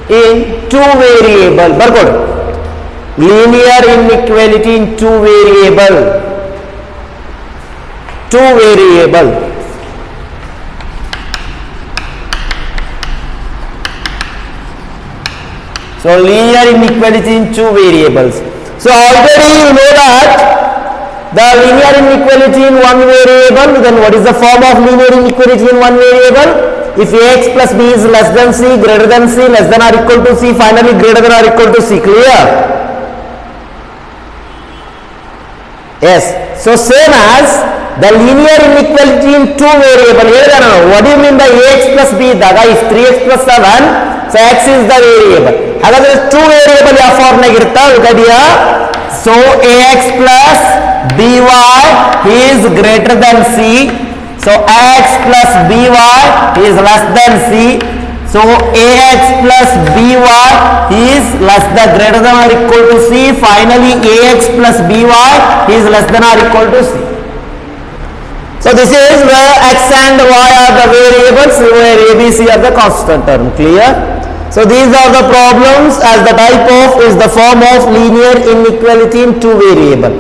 in two variable. ಬರ್ಕೊಡು. Linear inequality in two variable. Two variable. So linear inequality in two variables. So already you know that the linear inequality in one variable, then what is the form of linear inequality in one variable? If ax plus b is less than c, greater than c, less than or equal to c, finally greater than or equal to c. Clear? Yes. So same as the linear inequality in two variable. What do you mean by ax plus b? If 3x plus 7, so x is the variable. However, two variable ಯಾವ form ನಾಗ ಇರ್ತಾವ ಗಡಿಯ. So ax plus by is greater than c. So ax plus by is less than c. So ax plus by is less than greater than or equal to c. Finally ax plus by is less than or equal to c. So this is where x and y are the variables, where a, b, c are the constant term. Clear? So these are the problems as the type of is the form of linear inequality in two variable.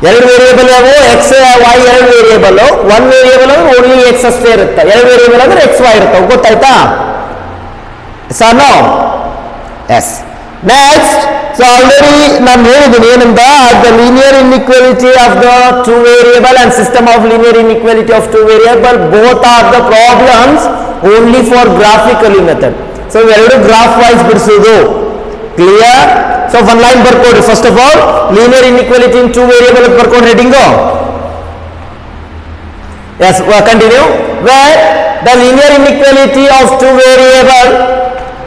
ಎರಡು variable ಯಾವು x y ಎರಡು variable. One variable ಅಂದ್ರೆ only x ಅಷ್ಟೇ ಇರುತ್ತೆ, ಎರಡು variable ಅಂದ್ರೆ x y ಇರುತ್ತೆ. ಗೊತ್ತಾಯ್ತಾ? Sir no yes. Next, so already ನಾನು ಹೇಳಿದ್ದೀನಿ ಏನಂತ, the linear inequality of the two variable and system of linear inequality of two variable both are the problems only for graphically method. So ಎರಡು graph wise ಬಿಡಿಸೋದು. Clear? So one line ಬರ್ಕೊಡ್ರಿ. First of all, linear inequality in two variable ಬರ್ಕೊಡ್ರಿ heading. Yes, continue. Where the linear inequality of two variable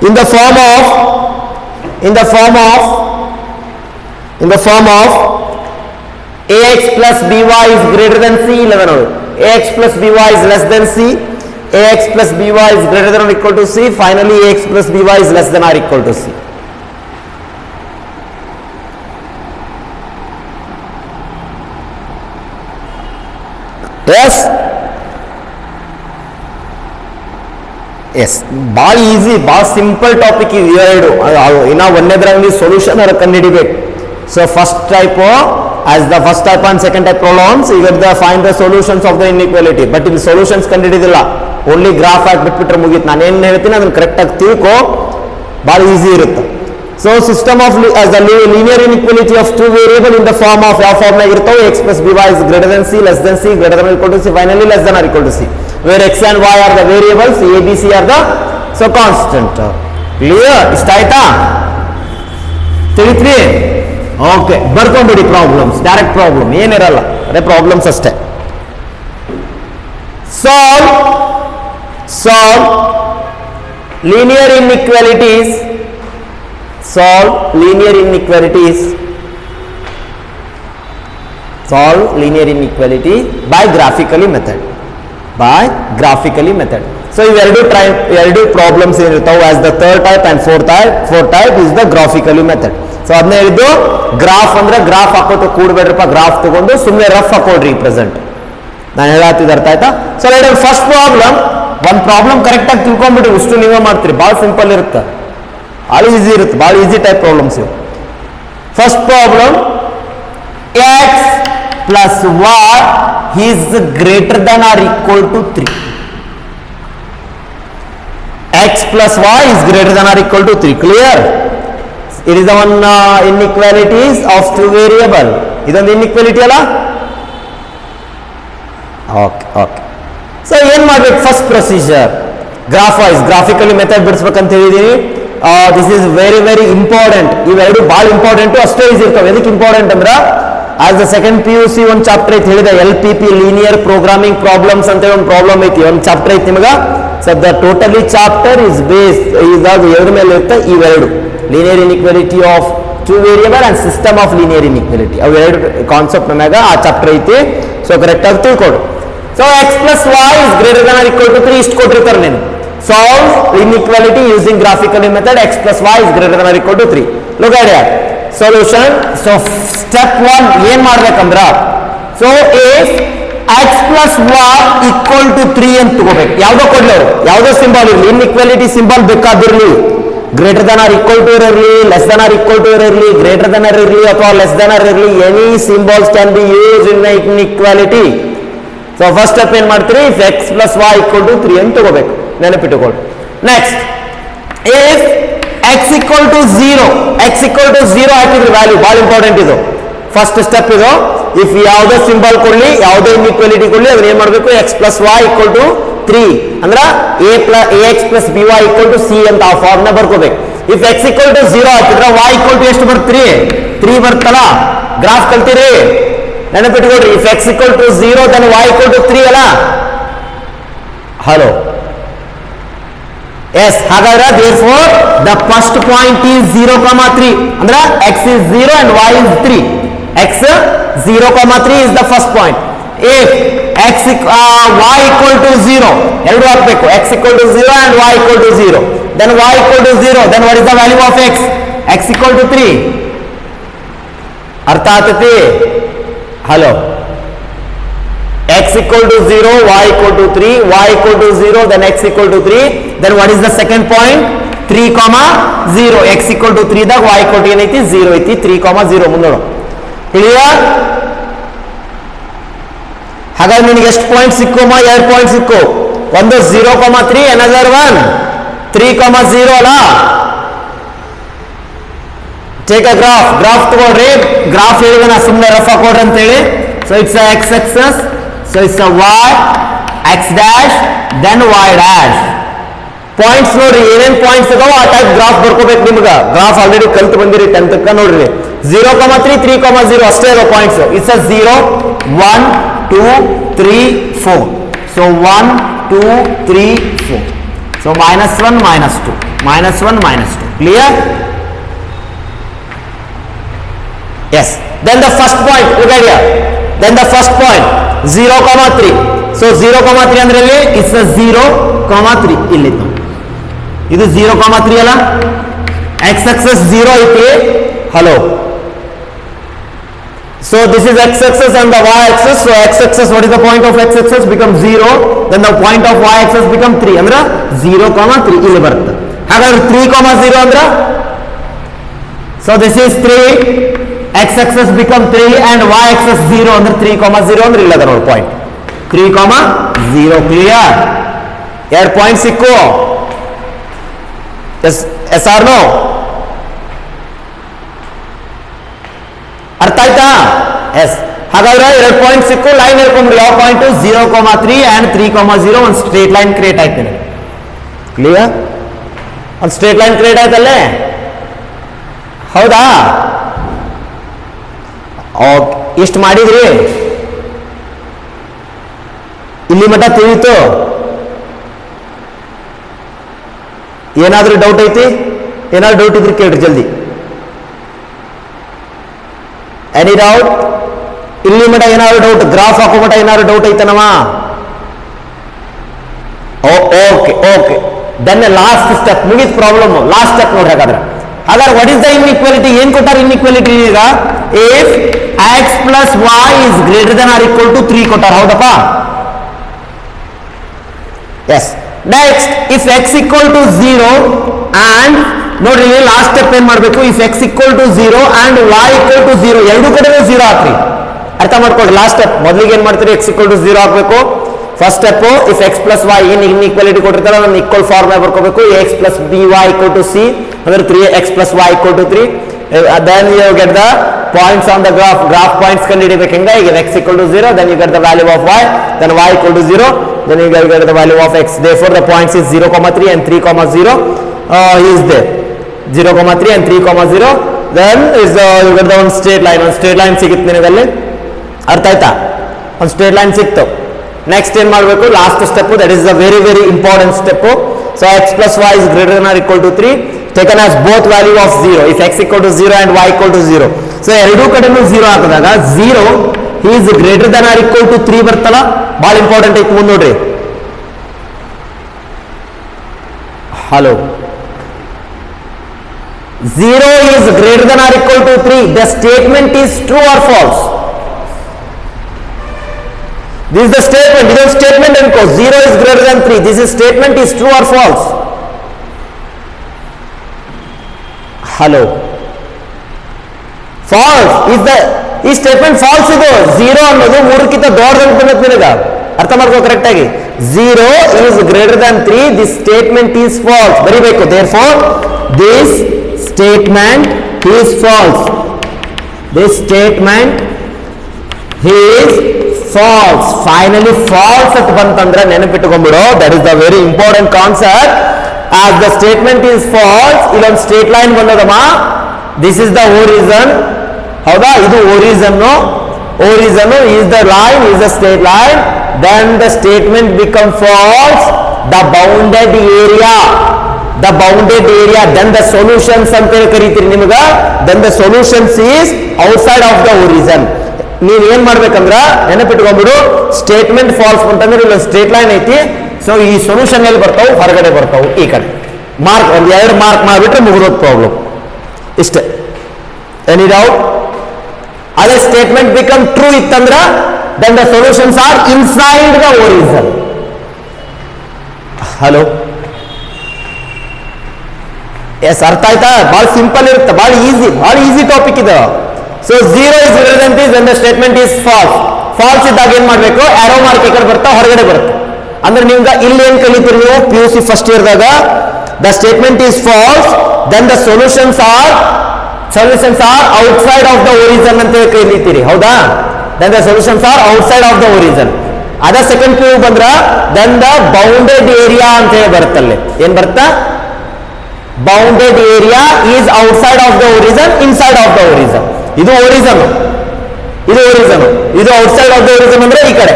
in the form of ax plus by is greater than c. 11 ax plus by is less than c. ax plus by is greater than or equal to c. Finally ax plus by is less than or equal to c. Yes, yes, ಭಾಳ easy, ಭಾಳ simple topic ಇದು ಎರಡು. ಇನ್ನು ಒಂದೇದ್ರಲ್ಲಿ solution ಅವ್ರ ಕಂಡುಹಿಡಿಬೇಕು. So first type as the first type and second type problems, ಈಗ find the solutions of the inequality. But ಇಲ್ಲಿ ಸೊಲ್ಯೂಷನ್ಸ್ ಕಂಡುಹಿಡಿದಿಲ್ಲ, ಓನ್ಲಿ ಗ್ರಾಫ್ ಹಾಕಿ ಬಿಟ್ಬಿಟ್ರೆ ಮುಗೀತು. ನಾನೇನು ಹೇಳ್ತೀನಿ ಅದನ್ನು ಕರೆಕ್ಟಾಗಿ ತಿಳ್ಕೊ, ಭಾಳ ಈಸಿ ಇರುತ್ತೆ. So system of as the linear inequality of two variable in the form of ಯಾವ ಫಾರ್ಮ್ ನಾಗ ಇರ್ತಾವೆ, x plus by is greater than c, less than c, greater than or equal to c, finally less than or equal to c, where x and y are the variables, a, b, c are the so constant. Clear? ಇಷ್ಟ ಆಯ್ತಾ? ತಿಳಿತ್ರಿ? Okay, ಬರ್ಕೊಂಡ್ಬಿಡಿ problems. Direct problem ಏನಿರಲ್ಲ, ಅದೇ problems ಅಷ್ಟೇ. Solve linear inequalities. Solve linear inequality by graphically method. So ಎರಡು problems ಏನಿರ್ತಾವೆ as the third type and fourth type is the graphically method. So ಅದನ್ನ ಹೇಳಿದ್ದು, ಗ್ರಾಫ್ ಅಂದ್ರೆ ಗ್ರಾಫ್ ಹಾಕೋತ ಕೂಡ್ಬೇಡ್ರಪ್ಪ, ಗ್ರಾಫ್ ತಗೊಂಡು ಸುಮ್ಮನೆ ರಫ್ ಹಾಕೋಡ್ರಿ ಪ್ರೆಸೆಂಟ್. ನಾನು ಹೇಳತ್ತಿದ್ದು ಅರ್ಥ ಆಯ್ತಾ? ಸೊ ಫಸ್ಟ್ ಪ್ರಾಬ್ಲಮ್, ಒಂದು ಪ್ರಾಬ್ಲಮ್ ಕರೆಕ್ಟಾಗಿ ತಿಳ್ಕೊಂಡ್ಬಿಟ್ರಿ, ಇಷ್ಟು ನೀವೇ ಮಾಡ್ತೀರಿ, ಭಾಳ ಸಿಂಪಲ್ ಇರುತ್ತೆ, ಭಾಳ ಈಸಿ ಇರುತ್ತೆ, ಭಾಳ ಈಸಿ ಟೈಪ್ ಪ್ರಾಬ್ಲಮ್ಸ್ ಇವು. First problem, x plus y is greater than or equal to 3. X plus y is greater than or equal to 3. Clear? It is the one inequalities of two variable. ಇದೊಂದು inequality ಅಲ್ಲ? Okay. So ಏನ್ ಮಾಡ್ಬೇಕು? First procedure graph wise graphically method ಬಿಡಿಸ್ಬೇಕಂತ ಹೇಳಿದೀನಿ. This is very very important. ಇವೆರಡು ಭಾಳ important, ಅಷ್ಟೇ easy ಇರ್ತಾವೆ. ಎದಕ್ಕೆ ಇಂಪಾರ್ಟೆಂಟ್ ಅಂದ್ರೆ, ಆಸ್ ದ ಸೆಕೆಂಡ್ PUC ಒಂದು ಚಾಪ್ಟರ್ ಐತಿ ಹೇಳಿದೆ, LPP ಲೀನಿಯರ್ ಪ್ರೋಗ್ರಾಮಿಂಗ್ ಪ್ರಾಬ್ಲಮ್ಸ್ ಅಂತ ಒಂದು ಪ್ರಾಬ್ಲಮ್ ಐತಿ, ಒಂದು ಚಾಪ್ಟರ್ ಐತಿ ನಿಮಗೆ. So the totally chapter is based ಇದಾದ ಎರಡು ಮೇಲೆ ಇರುತ್ತೆ. ಇವೆರಡು linear inequality of two variable and system of linear inequality, ಅವು ಎರಡು ಕಾನ್ಸೆಪ್ಟ್ ನಮ್ಯಾಗ ಆ ಚಾಪ್ಟರ್ ಐತಿ. ಸೊ ಕರೆಕ್ಟಾಗಿ ತಿಳ್ಕೊಡು. So x plus y is greater than or equal to 3 ಇಷ್ಟು ಕೊಟ್ಟಿರ್ತಾರೆ ನೀನು. Solve inequality using graphical method, x plus y is greater than or equal to 3. Look at here. Solution. So step 1 ಏನ್ ಮಾಡ್ಬೇಕಂದ್ರ, so if x plus y equal to 3 ಅಂತ ತಗೋಬೇಕು. ಯಾವ್ದೋ ಕೊಡ್ಲಿ ಅವರು, ಯಾವ್ದೋ ಸಿಂಬಲ್ ಇರಲಿ, ಇನ್ಇಕ್ವಾಲಿಟಿ ಸಿಂಬಲ್ ಬೇಕಾದಿರಲಿ, greater than or equal to ಇರಲಿ, less than or equal to ಇರಲಿ, ಗ್ರೇಟರ್ ದನ್ ಆರ್ ಇರಲಿ ಅಥವಾ ಲೆಸ್ ದನ್ ಆರ್ ಇರಲಿ, any symbols can be use in inequality. So first step ಏನ್ ಮಾಡ್ತೀರಿ, if x plus y equal to 3 ಅಂತ ತಗೋಬೇಕು, ನೆನಪಿಟ್ಟುಕೊಳ್ಳಿ. Next, if x equal to 0, X equal to 0 ಹಾಕಿದ್ರೆ ವ್ಯಾಲ್ಯೂ ಬಹಳ ಇಂಪಾರ್ಟೆಂಟ್ ಇದು. ಫಸ್ಟ್ ಸ್ಟೆಪ್ ಇದು. ಇಫ್ ಯಾವುದೇ ಸಿಂಬಲ್ ಕೊಡ್ಲಿ, ಯಾವುದೇ ಇನ್ಇಕ್ವಾಲಿಟಿ ಕೊಡ್ಲಿ, ಅದನ್ನ ಏನ್ ಮಾಡಬೇಕು, x plus y equal to 3 ಅಂದ್ರ x plus b y equal to c ಅಂತ ಆ ಫಾರ್ಮ್ ನ ಬರ್ಕೋಬೇಕು. ಇಫ್ ಎಕ್ಸ್ ಈಕ್ವಲ್ ಟು 0 ಹಾಕಿದ್ರೆ ವೈ ಈಕ್ವಲ್ ಟು ಎಷ್ಟು ಬರ್ತೀರಿ, 3 ಬರ್ತಲ್ಲ. ಗ್ರಾಫ್ ಕಲ್ತೀರಿ, ನೆನಪಿಟ್ಕೊಡ್ರಿ. If x equal to 0 then y equal to 3 ಅಲ್ಲ. Hello, S. ಹಾಗಾದ್ರೆ therefore the first point is 0, 3 ಅಂದ್ರೆ x is 0 and y is 3. x 0, 3 is the first point. If y equal to 0, ಎರಡು ಹಾಕಬೇಕು, x equal to 0 and y equal to 0, then y equal to 0, then what is the value of x? x equal to 3. ಅರ್ಥ ಆಗ್ತೈತಿ? Hello, x equal to 0, y equal to 3, y equal to 0, then x equal to 3. Then what is the second point? 3, 0. x equal to 3 ದಾಗ y equal to ಏನೈತಿ, 0 ಐತಿ. 3, 0 ಮುಂದೋಡು. Clear? ಹಾಗಾಗಿ ನಿನಗೆ ಎಷ್ಟು point ಸಿಕ್ಕುಮ್ಮ? 2 point ಸಿಕ್ಕು. ಒಂದು 0, 3, another one 3, 0 ಅಲ್ಲ. Take a graph ತಗೊಳ್ರಿ. ಗ್ರಾಫ್ ಹೇಳಿದ ನಾ ಸುಮ್ಮನೆ ರಫ್ ಹಾಕೊಡ್ರಿ ಅಂತ ಹೇಳಿ. So it's x axis, so it's a y, x dash, then y dash. Points ನೋಡ್ರಿ, ಏನೇನ್ ಪಾಯಿಂಟ್ಸ್ ಇದಾವ ಆ ಟೈಪ್ ಗ್ರಾಫ್ ಬರ್ಕೋಬೇಕು. ನಿಮ್ಗೆ ಗ್ರಾಫ್ ಆಲ್ರೆಡಿ ಕಲ್ತು ಬಂದಿರಿ 10th ನೋಡ್ರಿ. 0, 3, 3, 0 ಅಷ್ಟೇ ಇರೋ points. It's 0, 1, 2, 3, 4. So 1, 2, 3, 4. So -1, -2, -1, -2. Clear? Yes. Then the first point, look at here. Then the first point 0, 3. So 0, 3 ಅಂದ್ರೆ ಇಲ್ಲಿ it's a 0, 3 ಇಲ್ಲಿ ಇದು 0, 3 ಅಲ್ಲ. x axis 0 ಐತಿ. Hello, so this is x axis and the y axis. So x axis, what is the point of x axis? Become 0. Then the point of y axis become 3 ಅಂದ್ರೆ 0, 3 ಇಲ್ಲಿ ಬರುತ್ತೆ. ಹಾಗಾದ್ರೆ 3, 0 ಅಂದ್ರೆ, so this is 3. x axis become 3 and y axis 0 ಅಂದ್ರೆ 3, 0 ಅಂದ್ರೆ ಇಲ್ಲ ನೋಡಿ point 3, 0. Clear? 2 point ಸಿಕ್ಕು. Yes or no? ಅರ್ಥ ಆಯ್ತಾ? ಎಸ್. ಹಾಗಾದ್ರೆ 2 ಪಾಯಿಂಟ್ ಸಿಕ್ಕು. ಲೈನ್ ಹೇಳ್ಕೊಂಡ್ರಿ. ಯಾವ ಪಾಯಿಂಟ್? 0, 3 and 3, 0. ಒಂದು ಸ್ಟ್ರೇಟ್ ಲೈನ್ ಕ್ರಿಯೇಟ್ ಆಯ್ತು. ಕ್ಲಿಯರ್? ಒಂದು ಸ್ಟ್ರೇಟ್ ಲೈನ್ ಕ್ರಿಯೇಟ್ ಆಯ್ತಲ್ಲೇ, ಹೌದಾ? ಇಷ್ಟು ಮಾಡಿದ್ರಿ, ಇಲ್ಲಿ ಮಟ್ಟ ತಿಳಿತು. ಏನಾದ್ರೂ ಡೌಟ್ ಐತಿ? ಏನಾದ್ರು ಡೌಟ್ ಇದ್ರೆ ಕೇಳ್ರಿ ಜಲ್ದಿ. Any doubt? ಇಲ್ಲಿ ಮಟ್ಟ ಏನಾದ್ರು ಡೌಟ್, ಗ್ರಾಫ್ ಹಾಕೋ ಮಟ್ಟ ಏನಾದ್ರು ಡೌಟ್ ಐತನವ? ಓಕೆ. ದೆನ್ ಲಾಸ್ಟ್ ಸ್ಟೆಪ್ ಮುಗಿದ ಪ್ರಾಬ್ಲಮ್. ಲಾಸ್ಟ್ ಸ್ಟೆಪ್ ನೋಡಿ. ಹಾಗಾದ್ರೆ ವಾಟ್ ಇಸ್ ದ ಇನ್ಇಕ್ವಾಲಿಟಿ? ಏನ್ ಕೊಟ್ಟಾರ ಇನ್ಇಕ್ವಾಲಿಟಿ? ಈಗ if x plus y is greater than or equal to 3 ಕೊಟ್ಟಾರ, ಹೌದಪ್ಪ? Yes. Next, if x equal to 0 and ನೋಡ್ರಿ ಲಾಸ್ಟ್ ಸ್ಟೆಪ್ ಏನ್ ಮಾಡ್ಬೇಕು? If x equal to 0 and y equal to 0 ಎರಡು ಕಡೆ 0 ಹಾಕ್ರಿ. ಅರ್ಥ ಮಾಡ್ಕೊಡ್ರಿ. ಲಾಸ್ಟ್ ಸ್ಟೆಪ್ ಮೊದಲಿಗೆ ಏನ್ ಮಾಡ್ತೀರಿ? x equal to 0 ಹಾಕ್ಬೇಕು. First step, if x plus y ಏನ್ ಇನ್ಇಕ್ವಾಲಿಟಿ ಕೊಟ್ಟಿರ್ತಾರ ಅದನ್ನ ಈಕ್ವಲ್ ಫಾರ್ಮ್ ಬರ್ಕೋಬೇಕು. ax plus by equal to c ಅಂದ್ರೆ 3x plus y equal to 3. then you get the points on the graph points ಕಂಡುಹಿಡಿಬೇಕು. ಹೆಂಗ? ಈಗ x equal to 0, then you get the value of y, then y equal to 0, then you get the value of x. Therefore the points is 0, 3 and 3, 0 is there. 0, 3 and 3, 0. then is you get the one straight line ಸಿಗುತ್ತೆ ನಿನಗಲ್ಲಿ. ಅರ್ಥ ಆಯ್ತಾ? ಒಂದು straight line ಸಿಕ್ತು. Next ಏನ್ ಮಾಡಬೇಕು? Last step, that is the very important step. So x plus y is greater than or equal to 3 taken as both value of 0. if x equal to 0 and y equal to 0, so ಎರಡೂ ಕಡೆನೂ 0 ಹಾಕಿದಾಗ 0 is greater than or equal to 3 ಬರ್ತಲ್ಲ. ಬಹಳ important ಐತಿ. ಮುಂದೆ ನೋಡ್ರಿ. Hello, 0 is greater than or equal to 3. The statement is true or false? This is the statement. This is statement and cause 0 is greater than 3. This is statement is true or false? Hello. False. Is statement false ಇದು 0 ಅನ್ನೋದು 3ಕ್ಕಿಂತ ದೊಡ್ಡದು ಅಂತ ನಿನಗೆ ಅರ್ಥ ಮಾಡ್ಕೋ correct ಆಗಿ 0 is greater than 3. This statement is false. ಬರಿಬೇಕು. Therefore this statement is false. This statement is false. Finally false at bantandre ನೆನಪಿಟ್ಟುಕೊಂಡ್ಬಿಡು. That is the very important concept. As the statement is false, ಇಲ್ಲೊಂದು straight line ಬಂದದಮ್ಮ. This is the origin. ಹೌದಾ? ಇದು origin is the line, is the straight line. Then the statement become false. The bounded area, then the solutions ಅಂತ ಕರೀತೀರಿ ನಿಮಗ. Then the solutions is outside of the origin. ನೀವ್ ಏನ್ ಮಾಡ್ಬೇಕಂದ್ರ ನೆನಪಿಟ್ಕೊಂಡ್ಬಿಡು, statement falls ಅಂತಂದ್ರೆ ಇಲ್ಲ straight line ಐತಿ. So ಈ solution ಎಲ್ಲಿ ಬರ್ತಾವು? ಹೊರಗಡೆ ಬರ್ತಾವು ಈ ಕಡೆ. ಮಾರ್ಕ್ ಒಂದ್ 2 ಮಾರ್ಕ್ ಮಾಡಿಬಿಟ್ರೆ ಮುಗಿದೋದ್ ಪ್ರಾಬ್ಲಮ್. ಇಷ್ಟೇ. Any doubt? ಅದೇ ಸ್ಟೇಟ್ಮೆಂಟ್ ಬಿಕಮ್ ಟ್ರೂ ಇತ್ತಂದ್ರ then the solutions are inside the origin. Hello, yes, ಅರ್ಥ ಆಯ್ತಾ? ಬಹಳ ಸಿಂಪಲ್ ಇರುತ್ತೆ, ಬಹಳ ಈಸಿ ಟಾಪಿಕ್ ಇದು. So 0 is greater than 3 when the statement is false. False ಇದ್ದಾಗ ಏನ್ ಮಾಡ್ಬೇಕು? ಆರೋ ಮಾರ್ಕ್ ಈ ಕಡೆ ಬರ್ತಾ ಹೊರಗಡೆ ಬರುತ್ತೆ. ಅಂದ್ರೆ ನಿಮ್ಗೆ ಇಲ್ಲಿ ಏನ್ ಕಲಿತೀರಿ ನೀವು PUC ಫಸ್ಟ್ ಇಯರ್ದಾಗ? The statement is false, then the solutions are outside of the origin ಅಂತ ಕಲಿತೀರಿ. ಹೌದಾ? Then the solutions are outside of the origin. ಅದ ಸೆಕೆಂಡ್ PU ಬಂದ್ರ ದೆನ್ ದ ಬೌಂಡೆಡ್ ಏರಿಯಾ ಅಂತ ಹೇಳಿ ಬರುತ್ತಲ್ಲಿ. ಏನ್ ಬರುತ್ತಾ? Bounded area is outside of the origin, inside of the origin. ಇದು ಒರಿಜಿನ್, ಇದು ಔಟ್ಸೈಡ್ ಆಫ್ ದ ಒರಿಜಿನ್ ಅಂದ್ರೆ ಈ ಕಡೆ,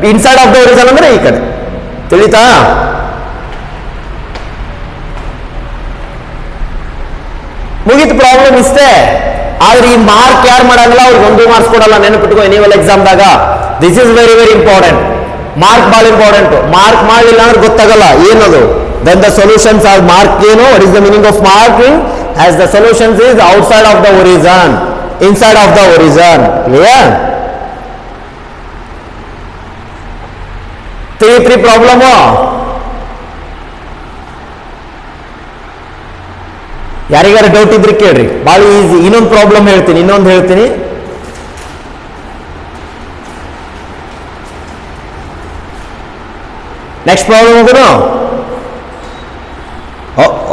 ಇನ್ಸೈಡ್ ಆಫ್ ದ ಒರಿಜಿನ್ ಅಂದ್ರೆ ಈ ಕಡೆ. ತಿಳಿತಾ? ಮುಗಿತು ಪ್ರಾಬ್ಲಮ್ ಇಷ್ಟೇ. ಆದ್ರೆ ಈ ಮಾರ್ಕ್ ಯಾರು ಮಾಡಂಗಿಲ್ಲ, ಅವ್ರಿಗೆ 1 ಮಾರ್ಕ್ಸ್ ಕೊಡಲ್ಲ. ನೆನಪಿಟ್ಕೋ ಎನಿವಲ್ ಎಕ್ಸಾಮ್ದಾಗ. This is very very important. Mark ಬಹಳ ಇಂಪಾರ್ಟೆಂಟ್. ಮಾರ್ಕ್ ಮಾಡಲಿಲ್ಲ ಅಂದ್ರೆ ಗೊತ್ತಾಗಲ್ಲ ಏನದು. Then the solutions are mark ಏನು? What is the meaning of marking? As the solutions is outside of the origin, inside of the origin. Clear? 3 problem. ಯಾರಿಗಾರ doubt ಇದ್ರೆ ಕೇಳ್ರಿ, ಬಹಳ ಈಸಿ. ಇನ್ನೊಂದು ಪ್ರಾಬ್ಲಮ್ ಹೇಳ್ತೀನಿ. ನೆಕ್ಸ್ಟ್ ಪ್ರಾಬ್ಲಮ್ ಹೋಗೋಣ.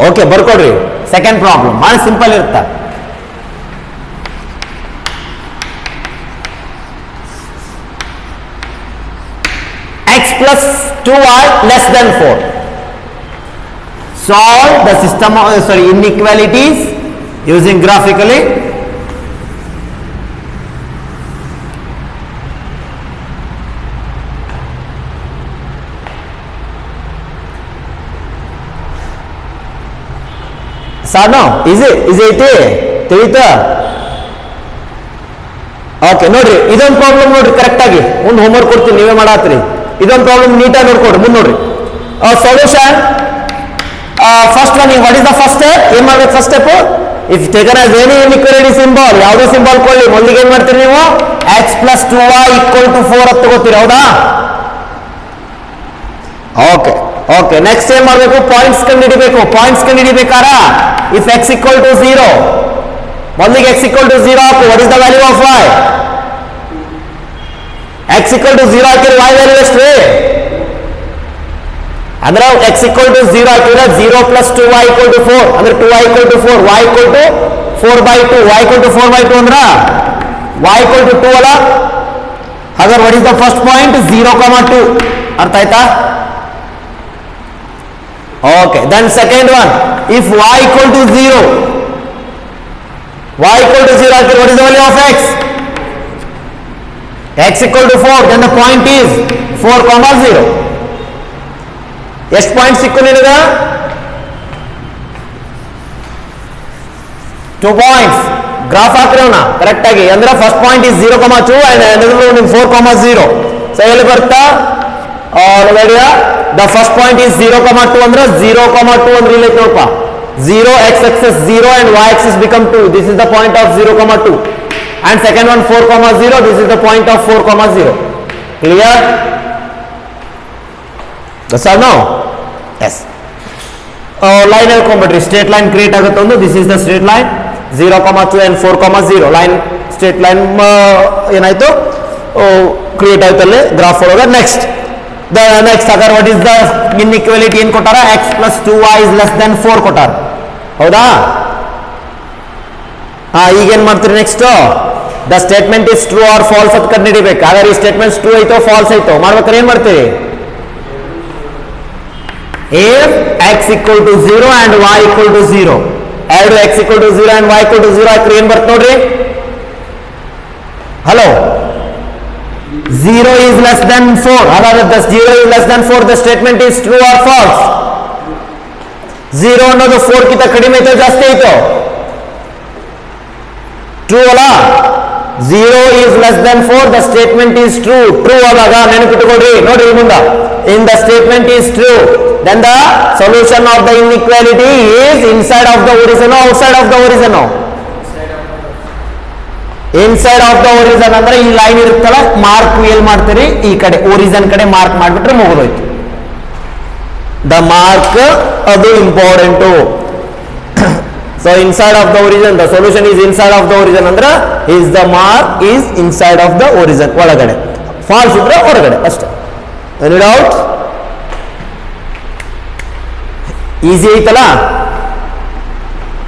ಓಕೆ, ಬರ್ಕೊಡ್ರಿ. Second problem ಬಹಳ ಸಿಂಪಲ್ ಇರುತ್ತೆ. x plus 2y less than 4. Solve the system of inequalities using graphically. ಸಾನೋ ಈಸಿ ಐತಿ, ತಿಳಿತಾ? ಓಕೆ, ನೋಡ್ರಿ ಇದೊಂದು ಪ್ರಾಬ್ಲಮ್ ನೋಡ್ರಿ ಕರೆಕ್ಟ್ ಆಗಿ. ಮುಂದೆ ಹೋಮ್ವರ್ಕ್ ಕೊಡ್ತೀನಿ, ನೀವೇ ಮಾಡಾತ್ರಿ. ಇದೊಂದು ಪ್ರಾಬ್ಲಮ್ ನೀಟಾಗಿ ನೋಡ್ಕೊಡ್ರಿ. ಮುಂದೆ ನೋಡ್ರಿ solution. First one, what is the first step? ಏನ್ ಮಾಡ್ಬೇಕು first step? If taken as any inequality symbol, ಯಾವುದೇ ಸಿಂಬಲ್ ಕೊಳ್ಳಿ, ಮೊದಲಿಗೆ ಏನ್ ಮಾಡ್ತೀರಿ ನೀವು? x plus 2y equal to 4 ಅಂತ ತಗೋತೀರಿ. ಹೌದಾ? ಓಕೆ, ನೆಕ್ಸ್ಟ್ ಏನ್ ಮಾಡ್ಬೇಕು? ಪಾಯಿಂಟ್ಸ್ ಕಂಡುಹಿಡಿಬೇಕು. ಪಾಯಿಂಟ್ಸ್ ಕಂಡುಹಿಡಿಬೇಕಾರ ಇಫ್ x equal to 0, ಮೊದಲಿಗೆ x equal to 0 ಹಾಕು. What is the value of y? x equal to 0 ಹಾಕಿದ್ರೆ y ವ್ಯಾಲ್ಯೂ ಎಷ್ಟು? ಅಂದ್ರೆ x equal to 0 ಹಾಕಿದ್ರೆ 0 plus 2y equal to 4, ಅಂದ್ರೆ 2y equal to 4, y equal to 4/2. y equal to 4/2 ಅಂದ್ರ y equal to 2 ಅಲ್ಲ? ಹಾಗಾದ್ರೆ what is the first point? 0,2. ಅರ್ಥ ಆಯ್ತಾ? Okay, then second one, if y equal to 0 ಹಾಕಿದ್ರೆ what is the value of x? x equal to 4, then the point is 4,0. ಎಷ್ಟು point ಸಿಕ್ಕು ನಿನಗ? 2 points. Graph ಹಾಕ್ರವನ correct ಆಗಿ. ಅಂದ್ರೆ first point is 0,2 and 4,0. So ಎಲ್ಲಿ ಬರ್ತಾ? ದ ಫಸ್ಟ್ ಪಾಯಿಂಟ್ ಇಸ್ 0,2 ಅಂದ್ರೆ 0,2 ಅಂದ್ರೆ ಇಲ್ಲಿ ನೋಡಪ್ಪ. 0 x axis 0 and y axis become 2. This is the point of 0,2. And second one 4,0. This is the point of 4,0. Clear? Yes or no? Yes. Line ಹೇಳ್ಕೊಂಡ್ಬಿಟ್ರಿ, straight line create ಆಗುತ್ತೆ ಒಂದು. This is the straight line 0,2 and 4,0 line straight line ಏನಾಯ್ತು create ಆಯ್ತು ಅಲ್ಲಿ graph ಒಳಗೆ. Next ಅಗರ್ what is the inequality ಏನ್ ಕೊಟ್ಟಾರ, x plus 2y is less than 4 ಕೊಟ್ಟಾರ, ಹೌದಾ? ಈಗೇನ್ ಮಾಡ್ತೀರಿ next, the statement is true or false ಅಂತ ಕಂಡು ಹಿಡಿಬೇಕು. ಹಾಗಾದ್ರೆ ಈ ಸ್ಟೇಟ್ಮೆಂಟ್ ಟ್ರೂ ಐತೋ ಫಾಲ್ಸ್ ಐತೋ ಮಾಡ್ಬೇಕಾದ್ರೆ ಏನ್ ಮಾಡ್ತೀವಿ, if x equal to 0 and y equal to 0, ಎರಡು x equal to 0 and y equal to 0 ಹಾಕ್ರಿ ಏನ್ ಬರ್ತ ನೋಡ್ರಿ, ಹಲೋ 0 is less than 4. ಹಾಗಾದ್ರೆ 0 is less than 4, the statement is true or false? 0 ಅನ್ನೋದು 4 ಕಿಂತ ಕಡಿಮೆ ಐತೋ ಜಾಸ್ತಿ ಐತೋ? ಟ್ರೂ ಅಲ್ಲ? 0 is less than 4, the statement is true. True ಆದಾಗ ನೆನಪಿಟ್ಟುಕೊಡ್ರಿ, ನೋಡ್ರಿ ಮುಂದ, in the statement is true, then the solution of the inequality is inside of the origin or outside of the origin? Inside of the origin. ಅಂದ್ರೆ ಈ line ಇರುತ್ತಲ್ಲ, mark ಎಲ್ಲಿ ಮಾಡ್ತೀರಿ, ಈ ಕಡೆ ಒರಿಜಿನ್ ಕಡೆ ಮಾರ್ಕ್ ಮಾಡಿಬಿಟ್ರೆ ಮುಗಿದೋಯ್ತು. ದ ಮಾರ್ಕ್ ಅದು important. So inside of the origin, the solution is inside of the origin ಅಂದ್ರೆ is the mark is inside of the origin, ಒಳಗಡೆ. ಫಾಲ್ಸ್ ಇದ್ರೆ ಹೊರಗಡೆ ಅಷ್ಟೇ. Any doubt? ಈಸಿ ಐತಲ್ಲ?